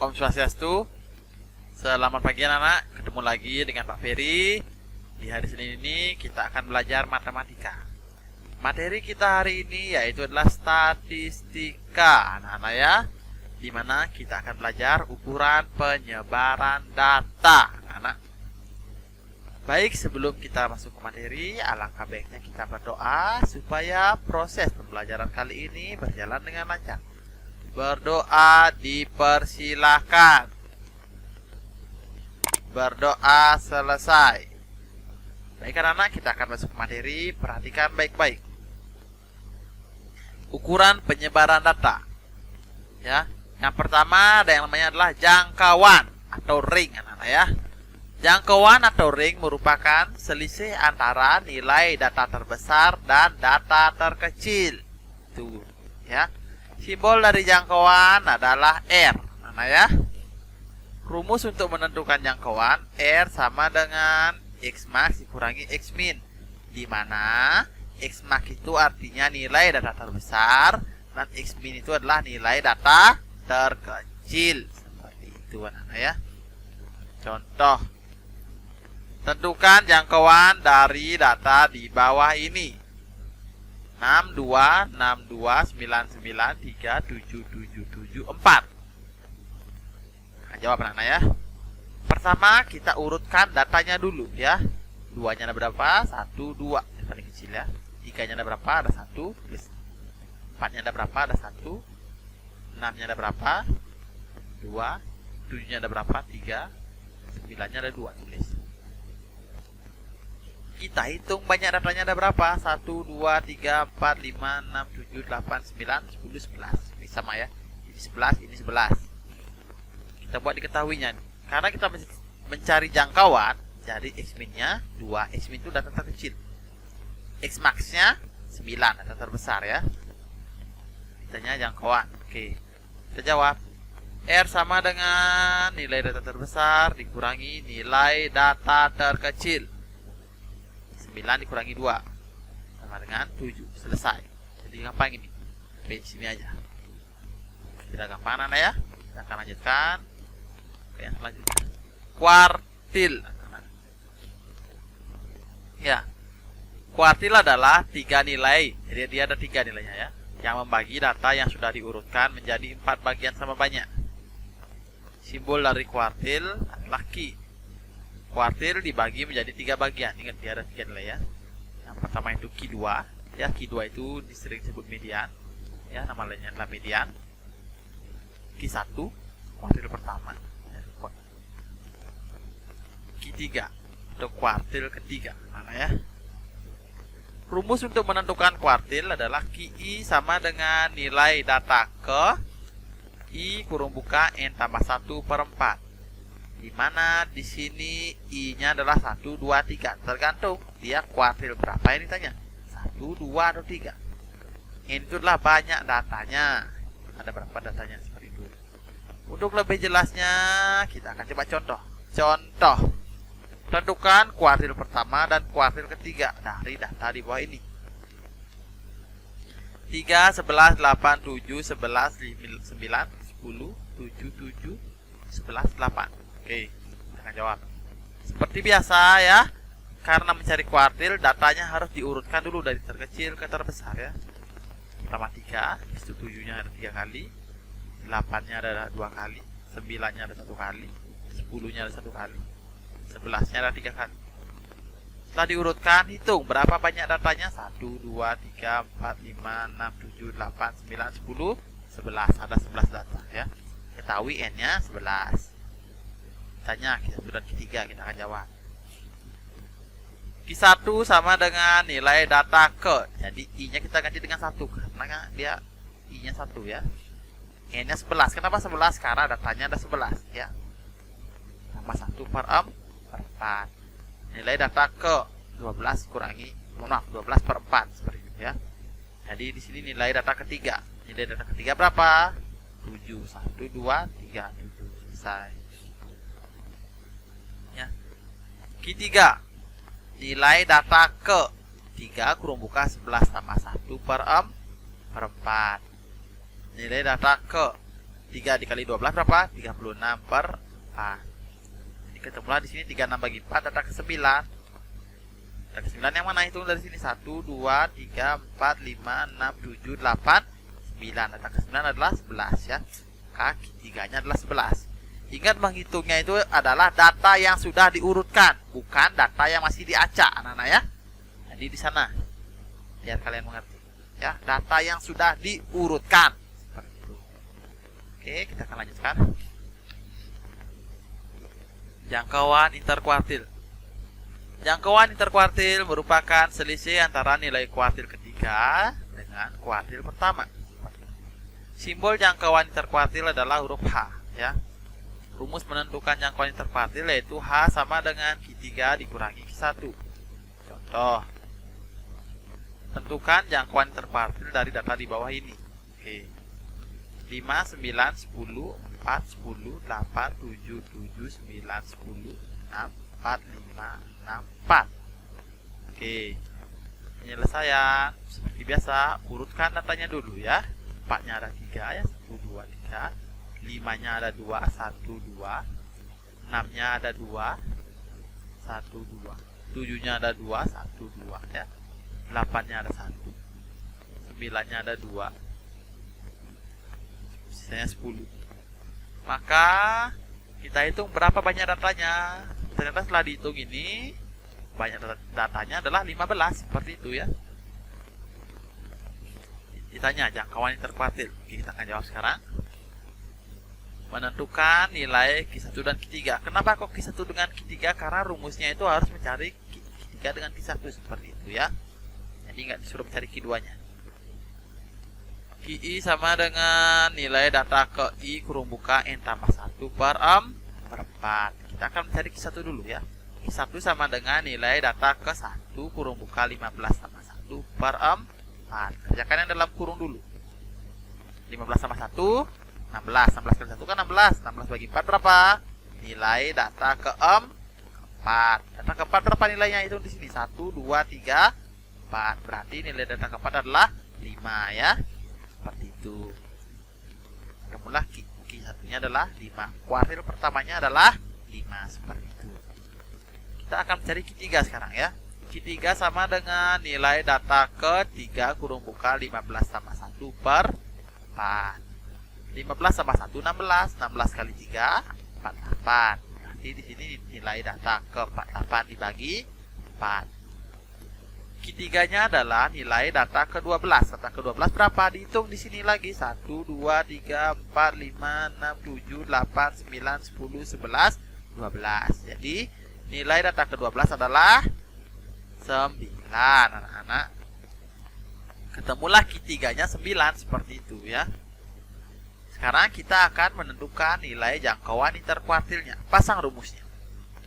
Om Swastiastu. Selamat pagi anak-anak. Ketemu lagi dengan Pak Ferry. Di hari Senin ini kita akan belajar matematika. Materi kita hari ini yaitu adalah statistika, anak-anak ya. Dimana kita akan belajar ukuran penyebaran data, anak-anak. Baik, sebelum kita masuk ke materi, alangkah baiknya kita berdoa supaya proses pembelajaran kali ini berjalan dengan lancar. Berdoa dipersilahkan. Berdoa selesai. Baik anak-anak, kita akan masuk ke materi. Perhatikan baik-baik. Ukuran penyebaran data. Ya, yang pertama ada yang namanya adalah jangkauan atau ring, anak-anak ya. Jangkauan atau ring merupakan selisih antara nilai data terbesar dan data terkecil. Tuh, ya. Simbol dari jangkauan adalah R, anak ya. Rumus untuk menentukan jangkauan R sama dengan X max dikurangi X min, di mana X max itu artinya nilai data terbesar dan X min itu adalah nilai data terkecil. Seperti itu anak ya. Contoh, tentukan jangkauan dari data di bawah ini. 626299377774. Nah, jawab anak-anak ya. Pertama kita urutkan datanya dulu ya. 2-nya ada berapa? 1, 2 yang paling kecil ya. 3-nya ada berapa? Ada 1. 4-nya ada berapa? Ada 1. 6-nya ada berapa? 2. 7-nya ada berapa? 3. 9-nya ada 2. Tulis. Kita hitung banyak datanya ada berapa? 1, 2, 3, 4, 5, 6, 7, 8, 9, 10, 11. Ini sama ya. Ini 11, ini 11. Kita buat diketahuinya. Karena kita mencari jangkauan, jadi X min-nya 2. X min itu data terkecil. X max-nya 9, data terbesar ya. Kitanya jangkauan. Oke. Kita jawab. R sama dengan nilai data terbesar dikurangi nilai data terkecil. 9 dikurangi 2 sama dengan 7. Selesai. Jadi gampang ini. Oke, sini aja. Tidak gampang anak ya. Kita akan lanjutkan. Oke, yang selanjutnya. Kuartil. Ya. Kuartil adalah 3 nilai. Jadi dia ada 3 nilainya ya. Yang membagi data yang sudah diurutkan menjadi 4 bagian sama banyak. Simbol dari kuartil adalah Q. Kuartil dibagi menjadi 3 bagian. Ingat dia ada 3 nilai ya. Yang pertama itu Q2 ya. Q2 itu sering disebut median ya, nama lainnya adalah median. Q1 kuartil pertama. Q3 untuk kuartil ketiga. Mana ya? Rumus untuk menentukan kuartil adalah QI sama dengan nilai data ke I kurung buka N tambah 1/4. Di mana di sini I-nya adalah 1, 2, 3. Tergantung dia kuartil berapa ini tanya. 1, 2 atau 3. Ini itu adalah banyak datanya. Ada berapa datanya seperti itu. Untuk lebih jelasnya kita akan coba contoh. Contoh. Tentukan kuartil pertama dan kuartil ketiga dari data di bawah ini. 3, 11, 8, 7, 11, 9, 10, 7, 7, 11, 8. Oke, kita akan jawab. Seperti biasa ya, karena mencari kuartil, datanya harus diurutkan dulu dari terkecil ke terbesar ya. Pertama 3, itu 7-nya ada 3 kali, 8-nya ada 2 kali, 9-nya ada 1 kali, 10-nya ada 1 kali, 11-nya ada 3 kali. Setelah diurutkan, hitung berapa banyak datanya. 1, 2, 3, 4, 5, 6, 7, 8, 9, 10, 11. Ada 11 data ya. Ketahui N-nya 11. Tanya Q1 dan Q3, kita akan jawab. Q1 sama dengan nilai data ke. Jadi I-nya kita ganti dengan 1 karena dia I-nya 1 ya. N-nya 11. Kenapa 11? Karena datanya ada 11 ya. Tambah 1/4. Nilai data ke 12 kurangi 12/4 seperti itu ya. Jadi di sini nilai data ketiga. Nilai data ketiga berapa? 7. 1, 2, 3, 7. Selesai. Q3 nilai data ke 3 kurung buka 11 tambah 1/4. Nilai data ke 3 dikali 12 berapa? 36 per 4. Jadi ketemulah di sini 36 bagi 4, data ke 9. Data ke 9 yang mana? Hitung dari sini. 1, 2, 3, 4, 5, 6, 7, 8, 9. Data ke 9 adalah 11 ya. Kaki 3-nya adalah 11. Ingat, menghitungnya itu adalah data yang sudah diurutkan, bukan data yang masih diacak, anak-anak ya. Jadi di sana biar kalian mengerti ya, data yang sudah diurutkan seperti itu. Oke, kita akan lanjutkan. Jangkauan interkuartil. Jangkauan interkuartil merupakan selisih antara nilai kuartil ketiga dengan kuartil pertama. Simbol jangkauan interkuartil adalah huruf H ya. Rumus menentukan jangkauan interkuartil yaitu H sama dengan Q3 dikurangi Q1. Contoh, tentukan jangkauan interkuartil dari data di bawah ini. Oke. 5, 9, 10, 4, 10, 8, 7, 7, 9, 10, 6, 4, 5, 6, 4. Oke. Penyelesaian seperti biasa, urutkan datanya dulu ya. 4-nya ada 3 ya, 1, 2, 3. 5-nya ada 2, 1, 2. 6-nya ada 2, 1, 2. 7-nya ada 2, 1, 2 ya. 8-nya ada 1. 9-nya ada 2. Sisanya 10. Maka kita hitung berapa banyak datanya. Ternyata setelah dihitung ini banyak datanya adalah 15, seperti itu ya. Ditanya jangkauan interkuartil. Kita akan jawab sekarang. Menentukan nilai Q1 dan Q3. Kenapa kok Q1 dengan Q3? Karena rumusnya itu harus mencari Q3 dengan Q1 seperti itu ya. Jadi nggak disuruh mencari Q2-nya. QI sama dengan nilai data ke I kurung buka N tambah 1 per 4. Kita akan mencari Q1 dulu ya. Q1 sama dengan nilai data ke 1 kurung buka 15 tambah 1 per 4. Kerjakan yang dalam kurung dulu. 15 tambah 1, 16. 16 kali 1 kan 16. 16 bagi 4 berapa? Nilai data ke 4. Data ke 4 berapa nilainya? Itu di sini 1, 2, 3, 4. Berarti nilai data ke 4 adalah 5 ya. Seperti itu. Kemudian Q1-nya adalah 5. Kuartil pertamanya adalah 5 seperti itu. Kita akan mencari Q3 sekarang ya. Q3 sama dengan nilai data ke 3 kurung buka 15 tambah 1 per 4. 15 tambah 1, 16. 16 kali 3, 48. Berarti di sini nilai data ke 48 dibagi 4. Q3-nya adalah nilai data ke 12. Data ke 12 berapa? Dihitung di sini lagi. 1, 2, 3, 4, 5, 6, 7, 8, 9, 10, 11, 12. Jadi nilai data ke 12 adalah 9, anak-anak. Ketemulah Q3-nya 9 seperti itu ya. Sekarang kita akan menentukan nilai jangkauan interkuartilnya. Pasang rumusnya.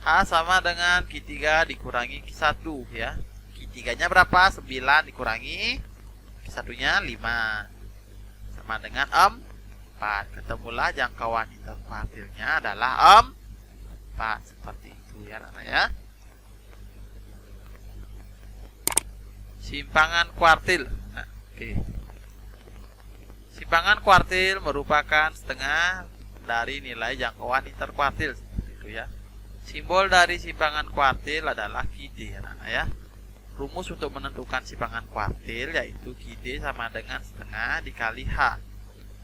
H sama dengan Q3 dikurangi Q1 ya. Q3-nya berapa? 9 dikurangi Q1-nya 5. Sama dengan 4. Ketemulah jangkauan interkuartilnya adalah 4. Seperti itu ya anak ya. Simpangan kuartil. Nah, oke. Simpangan kuartil merupakan setengah dari nilai jangkauan interkuartil seperti itu ya. Simbol dari simpangan kuartil adalah QD anak-anak ya. Rumus untuk menentukan simpangan kuartil yaitu QD sama dengan setengah dikali H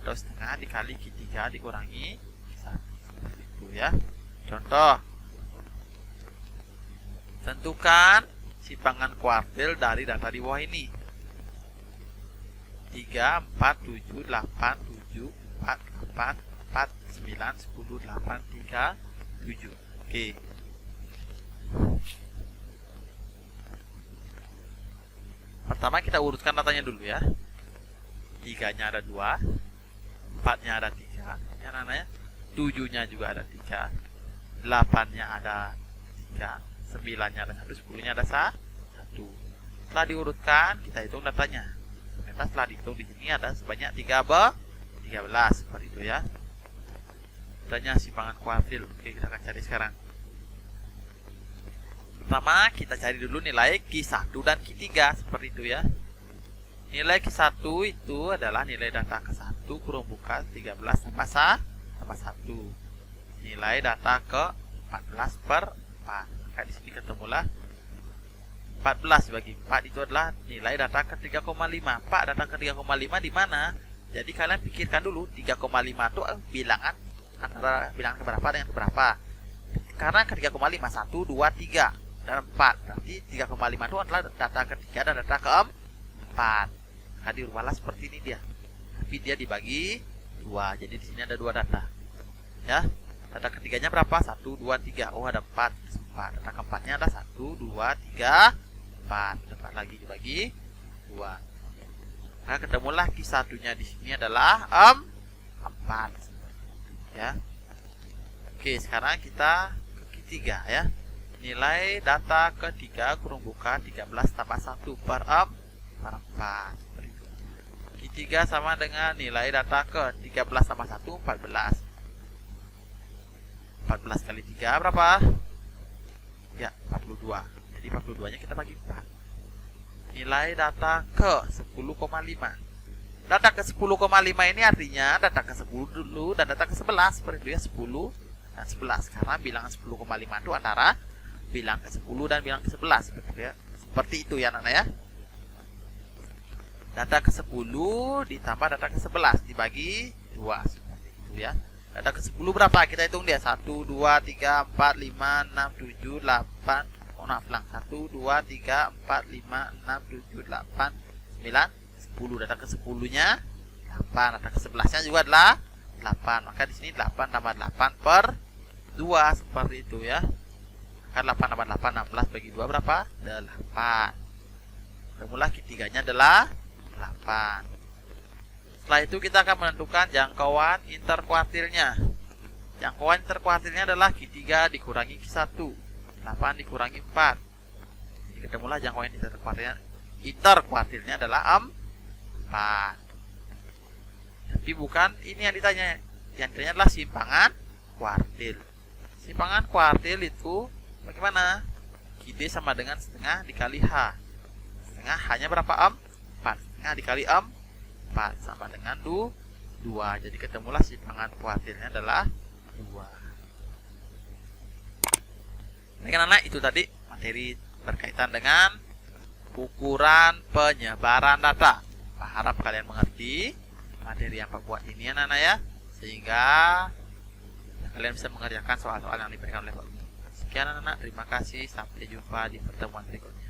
atau setengah dikali Q3 dikurangi 1 seperti itu ya. Contoh, tentukan simpangan kuartil dari data di bawah ini. 3, 4, 7, 8, 7, 4, 8, 4, 9, 10, 8, 3, 7. Oke. Pertama kita urutkan datanya dulu ya. 3-nya ada 2, 4-nya ada 3, ya anak-anak ya. 7-nya juga ada 3, 8-nya ada 3, 9-nya ada 1, 10-nya ada 1. Setelah diurutkan, kita hitung datanya. Ternyata setelah dihitung di sini ada sebanyak 13 seperti itu ya. Datanya simpangan kuartil. Oke, kita akan cari sekarang. Pertama, kita cari dulu nilai Q1 dan Q3 seperti itu ya. Nilai Q1 itu adalah nilai data ke 1 kurung buka 13 tambah 1. Nilai data ke 14 per 4. Maka di sini ketemulah 14 bagi 4 itu adalah nilai data ke 3,5. Pak, data ke 3,5 di mana? Jadi kalian pikirkan dulu 3,5 itu bilangan antara bilangan keberapa dengan keberapa. Karena ke 3,5 1, 2, 3 dan 4. Berarti 3,5 itu adalah data ketiga dan data keempat. Maka dirubahlah seperti ini dia. Tapi dia dibagi 2. Jadi di sini ada 2 data. Ya. Data ketiganya berapa? 1, 2, 3. Oh, ada 4. Data keempatnya ada 1, 2, 3, 4. Dapat lagi dibagi 2. Nah, ketemulah Q1-nya di sini adalah 4. Ya. Oke, sekarang kita ke Q3 ya. Nilai data ke-3 kurung buka 13 tambah 1 per 4. Q3 sama dengan nilai data ke-13 tambah 1, 14. 14 kali 3 berapa? Ya, 42. Jadi 42-nya kita bagi 4. Nilai data ke 10,5. Data ke 10,5 ini artinya data ke 10 dulu dan data ke 11. Seperti itu ya, 10 dan 11. Karena bilangan 10,5 itu antara bilang ke 10 dan bilang ke 11. Seperti itu ya anak-anak ya. Data ke 10 ditambah data ke 11 dibagi 2. Seperti itu ya. Data ke 10 berapa? Kita hitung dia. 1, 2, 3, 4, 5, 6, 7, 8. Maaf lang. 1, 2, 3, 4, 5, 6, 7, 8, 9, 10. Data ke 10-nya 8. Data ke 11-nya juga adalah 8. Maka di sini 8 tambah 8 per 2. Seperti itu ya. Maka 8 tambah 8, 16 bagi 2 berapa? 8. Kemudian Q3-nya adalah 8. Setelah itu kita akan menentukan jangkauan interkuartilnya. Jangkauan interkuartilnya adalah Q3 dikurangi Q1. 8 dikurangi 4. Jadi ketemulah jangkauan interkuartilnya adalah 4. Tapi bukan ini yang ditanya. Yang ditanya adalah simpangan kuartil. Simpangan kuartil itu bagaimana? QD sama dengan setengah dikali H. Setengah hanya berapa? 4. Setengah dikali 4 sama dengan 2. Jadi ketemulah simpangan kuartilnya adalah 2. Baik anak-anak, itu tadi materi berkaitan dengan ukuran penyebaran data. Harap kalian mengerti materi yang Pak buat ini anak-anak ya, sehingga kalian bisa mengerjakan soal-soal yang diberikan oleh Pak. Sekian anak-anak, terima kasih, sampai jumpa di pertemuan berikutnya.